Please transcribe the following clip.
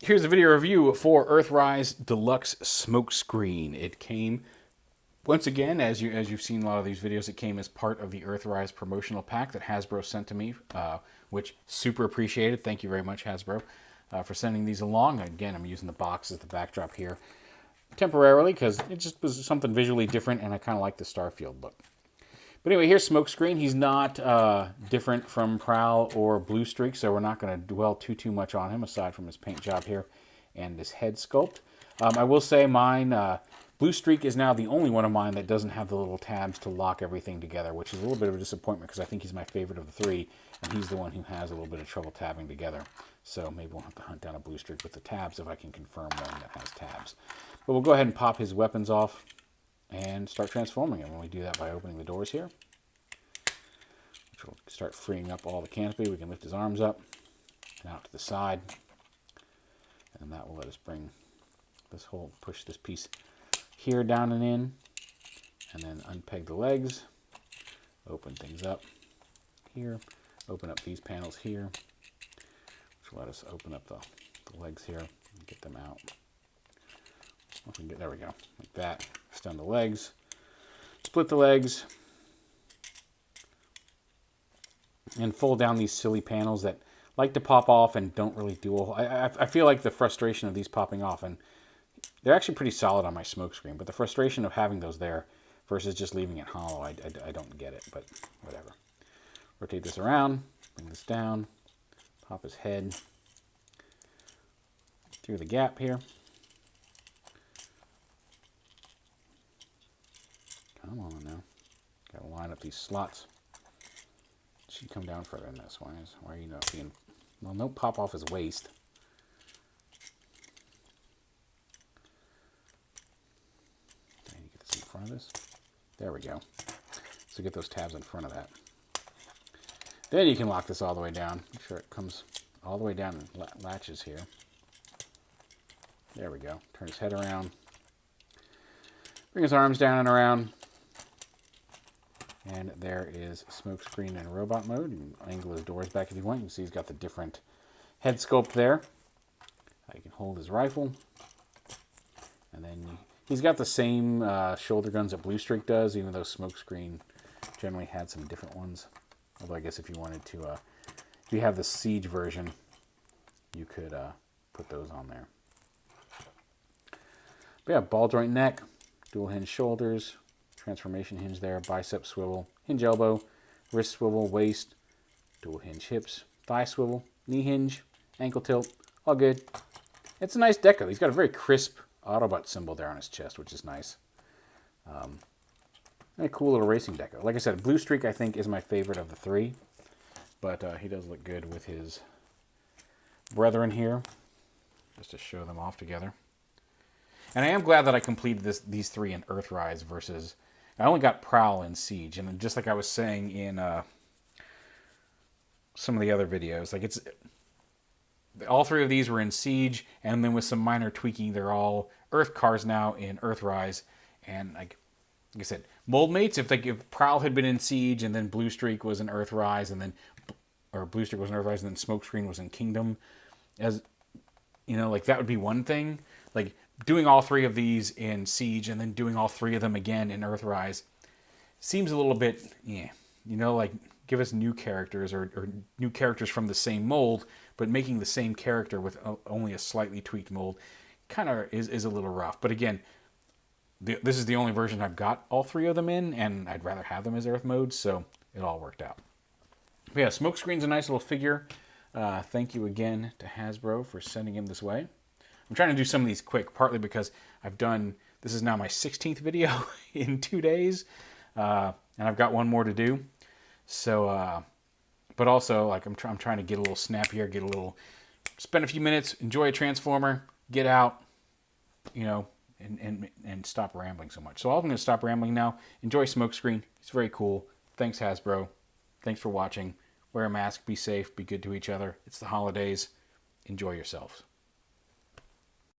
Here's a video review for Earthrise Deluxe Smokescreen. It came, once again, as you've seen a lot of these videos, it came as part of the Earthrise promotional pack that Hasbro sent to me, which super appreciated. Thank you very much, Hasbro, for sending these along. Again, I'm using the box as the backdrop here temporarily because it just was something visually different, and I kind of like the Starfield look. But anyway, here's Smokescreen. He's not different from Prowl or Blue Streak, so we're not going to dwell too much on him, aside from his paint job here and his head sculpt. I will say mine, Blue Streak is now the only one of mine that doesn't have the little tabs to lock everything together, which is a little bit of a disappointment because I think he's my favorite of the three, and he's the one who has a little bit of trouble tabbing together. So maybe we'll have to hunt down a Blue Streak with the tabs if I can confirm one that has tabs. But we'll go ahead and pop his weapons off and start transforming him. When we do that by opening the doors here, which will start freeing up all the canopy. We can lift his arms up and out to the side, and that will let us bring this whole, push this piece here down and in, and then unpeg the legs, open things up here, open up these panels here, which will let us open up the legs here and get them out. There we go, like that. Stun the legs, split the legs, and fold down these silly panels that like to pop off and don't really do a whole... I feel like the frustration of these popping off, and they're actually pretty solid on my Smokescreen, but the frustration of having those there versus just leaving it hollow, I don't get it, but whatever. Rotate this around, bring this down, pop his head through the gap here. Come on now. Gotta line up these slots. Should come down further than this. Why are you not being... Well, no, pop off his waist. Okay, you get this in front of this. There we go. So get those tabs in front of that. Then you can lock this all the way down. Make sure it comes all the way down and latches here. There we go. Turn his head around. Bring his arms down and around. And there is Smokescreen in robot mode. You can angle his doors back if you want. You can see he's got the different head sculpt there. You can hold his rifle. And then he's got the same shoulder guns that Blue Streak does, even though Smokescreen generally had some different ones. Although I guess if you wanted to, if you have the Siege version, you could put those on there. But yeah, ball joint neck, dual hinge shoulders, transformation hinge there, bicep swivel, hinge elbow, wrist swivel, waist, dual hinge hips, thigh swivel, knee hinge, ankle tilt, all good. It's a nice deco. He's got a very crisp Autobot symbol there on his chest, which is nice. And a cool little racing deco. Like I said, Blue Streak I think is my favorite of the three, but he does look good with his brethren here, just to show them off together. And I am glad that I completed these three in Earthrise versus... I only got Prowl in Siege, and just like I was saying in some of the other videos, like all three of these were in Siege, and then with some minor tweaking, they're all Earth cars now in Earthrise. And like I said, mold mates. If Prowl had been in Siege, and then Blue Streak was in Earthrise, or Blue Streak was in Earthrise, and then Smokescreen was in Kingdom, as you know, like that would be one thing. Like doing all three of these in Siege and then doing all three of them again in Earthrise seems a little bit, yeah, you know, like give us new characters or new characters from the same mold, but making the same character with only a slightly tweaked mold kind of is a little rough. But again, this is the only version I've got all three of them in, and I'd rather have them as Earth mode, so it all worked out. But yeah, Smokescreen's a nice little figure. Thank you again to Hasbro for sending him this way. I'm trying to do some of these quick, partly because this is now my 16th video in 2 days, and I've got one more to do. So, but also, like I'm trying to get a little snappier, spend a few minutes, enjoy a Transformer, get out, you know, and stop rambling so much. So I'm going to stop rambling now. Enjoy Smokescreen. It's very cool. Thanks, Hasbro. Thanks for watching. Wear a mask, be safe, be good to each other. It's the holidays. Enjoy yourselves.